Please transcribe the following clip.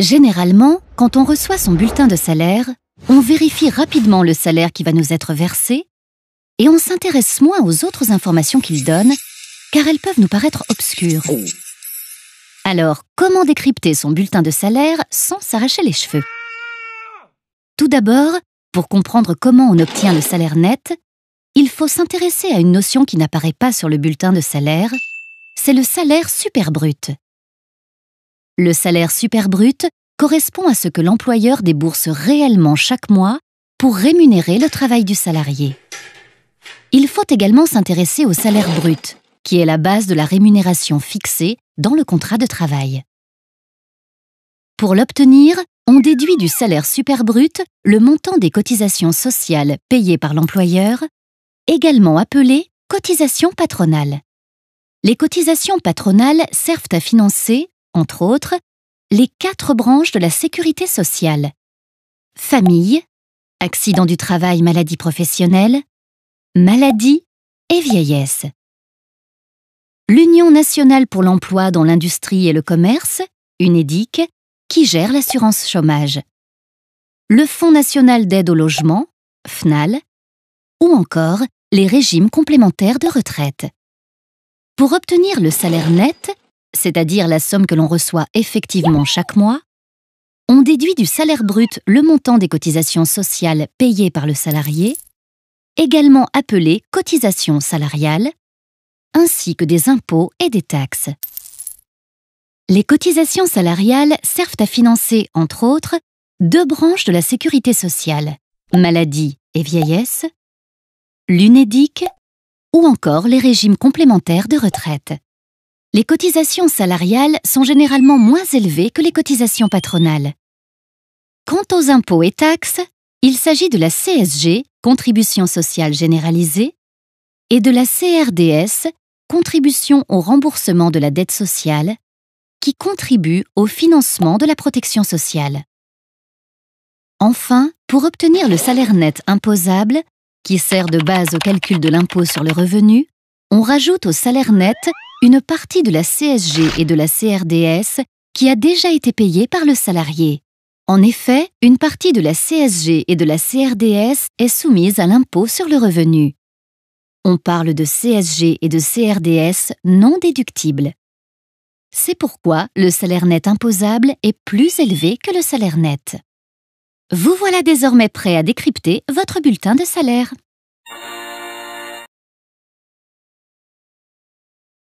Généralement, quand on reçoit son bulletin de salaire, on vérifie rapidement le salaire qui va nous être versé et on s'intéresse moins aux autres informations qu'il donne, car elles peuvent nous paraître obscures. Alors, comment décrypter son bulletin de salaire sans s'arracher les cheveux? Tout d'abord, pour comprendre comment on obtient le salaire net, il faut s'intéresser à une notion qui n'apparaît pas sur le bulletin de salaire, c'est le salaire super brut. Le salaire super brut correspond à ce que l'employeur débourse réellement chaque mois pour rémunérer le travail du salarié. Il faut également s'intéresser au salaire brut, qui est la base de la rémunération fixée dans le contrat de travail. Pour l'obtenir, on déduit du salaire super brut le montant des cotisations sociales payées par l'employeur, également appelées cotisations patronales. Les cotisations patronales servent à financer, entre autres, les 4 branches de la sécurité sociale: famille, accident du travail, maladie professionnelle, maladie et vieillesse. L'Union nationale pour l'emploi dans l'industrie et le commerce, UNEDIC, qui gère l'assurance chômage. Le Fonds national d'aide au logement, FNAL, ou encore les régimes complémentaires de retraite. Pour obtenir le salaire net, c'est-à-dire la somme que l'on reçoit effectivement chaque mois, on déduit du salaire brut le montant des cotisations sociales payées par le salarié, également appelées cotisations salariales, ainsi que des impôts et des taxes. Les cotisations salariales servent à financer, entre autres, 2 branches de la sécurité sociale, maladie et vieillesse, l'UNEDIC ou encore les régimes complémentaires de retraite. Les cotisations salariales sont généralement moins élevées que les cotisations patronales. Quant aux impôts et taxes, il s'agit de la CSG, Contribution sociale généralisée, et de la CRDS, Contribution au remboursement de la dette sociale, qui contribuent au financement de la protection sociale. Enfin, pour obtenir le salaire net imposable, qui sert de base au calcul de l'impôt sur le revenu, on rajoute au salaire net une partie de la CSG et de la CRDS qui a déjà été payée par le salarié. En effet, une partie de la CSG et de la CRDS est soumise à l'impôt sur le revenu. On parle de CSG et de CRDS non déductibles. C'est pourquoi le salaire net imposable est plus élevé que le salaire net. Vous voilà désormais prêt à décrypter votre bulletin de salaire.